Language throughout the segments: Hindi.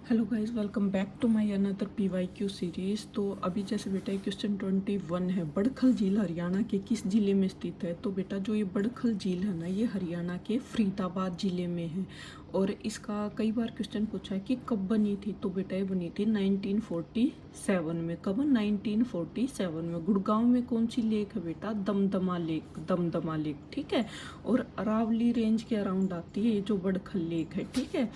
Hello guys, welcome back to my another PYQ series. तो अभी जैसे बेटा क्वेश्चन 21 है, बड़खल झील हरियाणा के किस ज़िले में स्थित है। तो बेटा जो ये बड़खल झील है ना, ये हरियाणा के फरीदाबाद ज़िले में है। और इसका कई बार क्वेश्चन पूछा है कि कब बनी थी। तो बेटा ये बनी थी 1947 में। कब? 1947 में। गुड़गांव में कौन सी लेक है बेटा? दमदमा लेक, दमदमा लेक, ठीक है। और अरावली रेंज के अराउंड आती है ये जो बड़खल लेक है, ठीक है।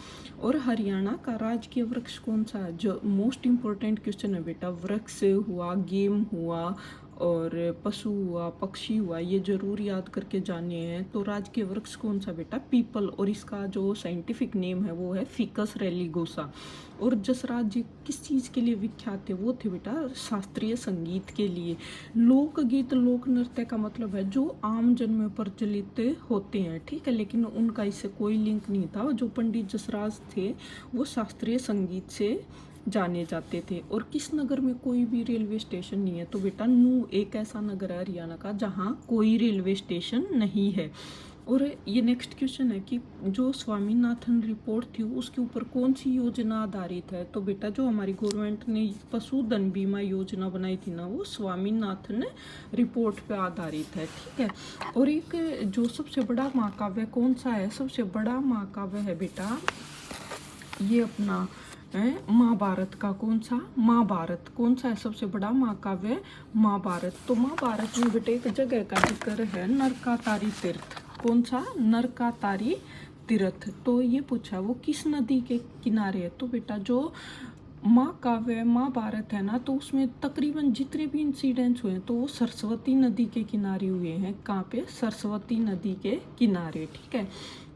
और हरियाणा का राजकीय वृक्ष कौन सा है? जो मोस्ट इम्पोर्टेंट क्वेश्चन है बेटा, वृक्ष हुआ, गेम हुआ और पशु हुआ, पक्षी हुआ, ये जरूर याद करके जाने हैं। तो राजकीय वृक्ष कौन सा बेटा? पीपल। और इसका जो साइंटिफिक नेम है वो है फिकस रेलिगोसा। और जसराज जी किस चीज़ के लिए विख्यात थे? वो थे बेटा शास्त्रीय संगीत के लिए। लोकगीत, लोक नृत्य का मतलब है जो आम जन में प्रचलित होते हैं, ठीक है। लेकिन उनका इससे कोई लिंक नहीं था। जो पंडित जसराज थे वो शास्त्रीय संगीत से जाने जाते थे। और किस नगर में कोई भी रेलवे स्टेशन नहीं है? तो बेटा नू एक ऐसा नगर है हरियाणा का जहाँ कोई रेलवे स्टेशन नहीं है। और ये नेक्स्ट क्वेश्चन है कि जो स्वामीनाथन रिपोर्ट थी उसके ऊपर कौन सी योजना आधारित है? तो बेटा जो हमारी गवर्नमेंट ने पशुधन बीमा योजना बनाई थी ना, वो स्वामीनाथन रिपोर्ट पे आधारित है, ठीक है। और एक जो सबसे बड़ा महाकाव्य कौन सा है? सबसे बड़ा महाकाव्य है बेटा ये अपना महाभारत का। कौन सा? महाभारत। कौन सा है सबसे बड़ा महाकाव्य? महाभारत। तो महाभारत में बेटे एक जगह का जिक्र है, नरकातारी तीर्थ। कौन सा? नरकातारी तीर्थ। तो ये पूछा वो किस नदी के किनारे है? तो बेटा जो महाकाव्य महाभारत है ना, तो उसमें तकरीबन जितने भी इंसिडेंट्स हुए हैं तो वो सरस्वती नदी के किनारे हुए हैं। कहाँ पे? सरस्वती नदी के किनारे, ठीक है।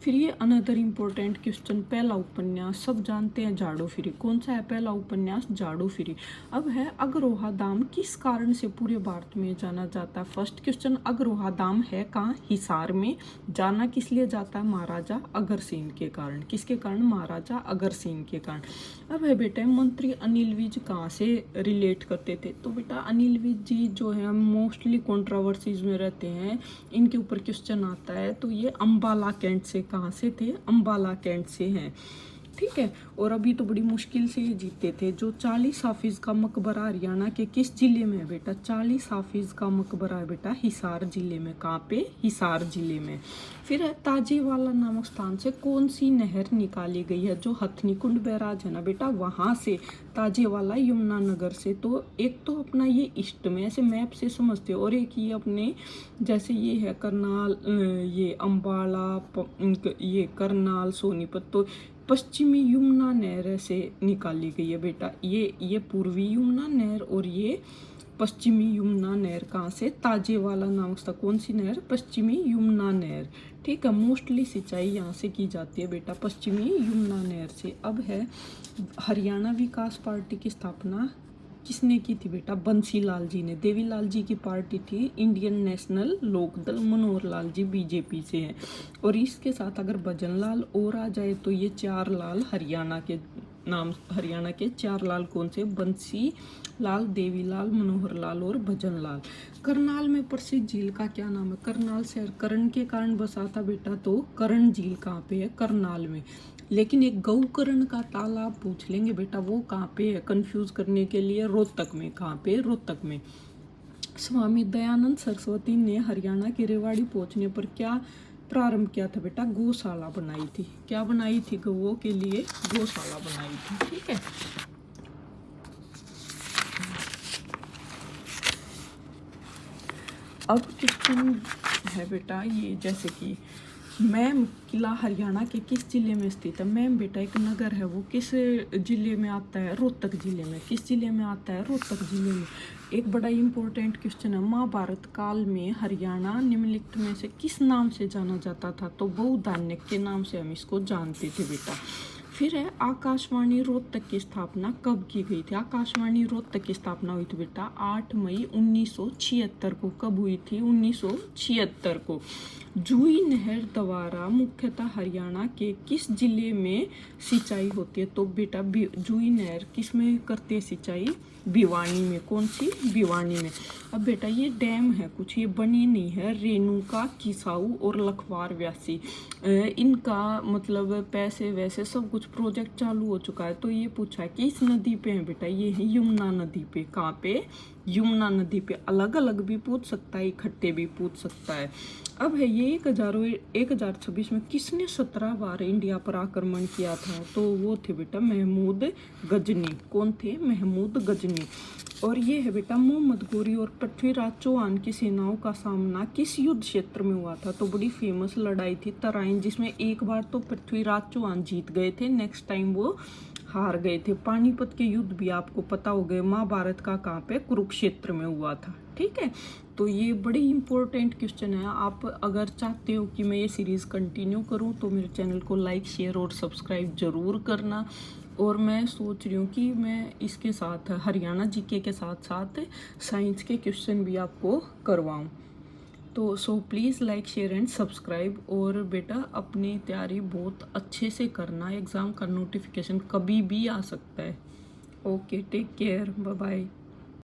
फिर ये अनदर इम्पोर्टेंट क्वेश्चन, पहला उपन्यास सब जानते हैं जाड़ो फिरी। कौन सा है पहला उपन्यास? जाड़ो फिरी। अब है अगरोहा धाम किस कारण से पूरे भारत में जाना जाता है? फर्स्ट क्वेश्चन, अगरोहा धाम है कहाँ? हिसार में। जाना किस लिए जाता है? महाराजा अग्रसेन के कारण। किसके कारण? महाराजा अग्रसेन के कारण। अब है बेटा मंत्री अनिल विज कहाँ से रिलेट करते थे? तो बेटा अनिल विज जी जो है मोस्टली कंट्रोवर्सीज में रहते हैं, इनके ऊपर क्वेश्चन आता है। तो ये अंबाला कैंट से, कहाँ से थे? अंबाला कैंट से हैं, ठीक है। और अभी तो बड़ी मुश्किल से ये जीते थे। जो 40 हाफिज का मकबरा हरियाणा के किस जिले में है बेटा? 40 हाफिज का मकबरा है बेटा हिसार जिले में। कहाँ पे? हिसार जिले में। फिर है ताजेवाला नामक स्थान से कौन सी नहर निकाली गई है? जो हथनी कुंड बैराज है ना बेटा, वहां से। ताजेवाला यमुनानगर से। तो एक तो अपना ये ईस्ट में ऐसे मैप से समझते हो, और एक ये अपने जैसे ये है करनाल, ये अंबाला, ये करनाल, सोनीपत, तो पश्चिमी यमुना नहर से निकाली गई है बेटा। ये पूर्वी यमुना नहर और ये पश्चिमी यमुना नहर। कहाँ से? ताजेवाला नामक स्थान। कौन सी नहर? पश्चिमी यमुना नहर, ठीक है। मोस्टली सिंचाई यहाँ से की जाती है बेटा, पश्चिमी यमुना नहर से। अब है हरियाणा विकास पार्टी की स्थापना किसने की थी बेटा? बंसीलाल जी ने। देवीलाल जी की पार्टी थी Indian national Lokdal. Manohar Lal ji BJP से हैं। और इसके साथ अगर भजन लाल और आ जाए तो ये चार लाल हरियाणा के नाम, हरियाणा के चार लाल कौन से? बंसी लाल, देवीलाल, मनोहर लाल और भजन लाल। करनाल में प्रसिद्ध झील का क्या नाम है? करनाल शहर कर्ण के कारण बसा था बेटा, तो कर्ण झील कहाँ पे है? करनाल में। लेकिन एक गौकर्ण का तालाब पूछ लेंगे बेटा, वो कहाँ पे है? कंफ्यूज करने के लिए रोहतक में। कहाँ पे? रोहतक में। स्वामी दयानंद सरस्वती ने हरियाणा के रेवाड़ी पहुंचने पर क्या प्रारंभ किया था बेटा? गौशाला बनाई थी। क्या बनाई थी? गौओं के लिए गौशाला बनाई थी, ठीक है। अब क्वेश्चन है बेटा ये, जैसे कि मैम किला हरियाणा के किस जिले में स्थित है? मैम बेटा एक नगर है, वो किस जिले में आता है? रोहतक जिले में। किस जिले में आता है? रोहतक जिले में। एक बड़ा इंपॉर्टेंट क्वेश्चन है, महाभारत काल में हरियाणा निम्नलिखित में से किस नाम से जाना जाता था? तो बहुधान्य के नाम से हम इसको जानते थे बेटा। फिर है आकाशवाणी रोहतक की स्थापना कब की गई थी? आकाशवाणी रोहतक की स्थापना हुई थी बेटा 8 मई 1976 को। कब हुई थी? 1976 को। जूही नहर द्वारा मुख्यतः हरियाणा के किस जिले में सिंचाई होती है? तो बेटा जूही नहर किस में करते हैं सिंचाई? भिवानी में। कौन सी? भिवानी में। अब बेटा ये डैम है कुछ, ये बनी नहीं है। रेणुका, किसाऊ और लखवार व्यासी, इनका मतलब पैसे वैसे सब कुछ कुछ प्रोजेक्ट चालू हो चुका है। तो ये पूछा है कि इस नदी पे है बेटा, ये है यमुना नदी पे। कहाँ पे? यमुना नदी पे। अलग अलग भी पूछ सकता है, इकट्ठे भी पूछ सकता है। अब है ये 1026 में किसने 17 बार इंडिया पर आक्रमण किया था? तो वो थे बेटा महमूद गजनी। कौन थे? महमूद गजनी। और ये है बेटा मोहम्मद गोरी और पृथ्वीराज चौहान की सेनाओं का सामना किस युद्ध क्षेत्र में हुआ था? तो बड़ी फेमस लड़ाई थी तराइन, जिसमें एक बार तो पृथ्वीराज चौहान जीत गए थे, नेक्स्ट टाइम वो हार गए थे। पानीपत के युद्ध भी आपको पता हो गए। महाभारत का कहाँ पे? कुरुक्षेत्र में हुआ था। ठीक है, तो ये बड़ी इंपॉर्टेंट क्वेश्चन है। आप अगर चाहते हो कि मैं ये सीरीज़ कंटिन्यू करूँ तो मेरे चैनल को लाइक, शेयर और सब्सक्राइब ज़रूर करना। और मैं सोच रही हूँ कि मैं इसके साथ हरियाणा जीके के साथ साथ साइंस के क्वेश्चन भी आपको करवाऊँ। तो so please like, share and subscribe. और बेटा अपनी तैयारी बहुत अच्छे से करना, एग्ज़ाम का नोटिफिकेशन कभी भी आ सकता है। Okay, take care, bye bye.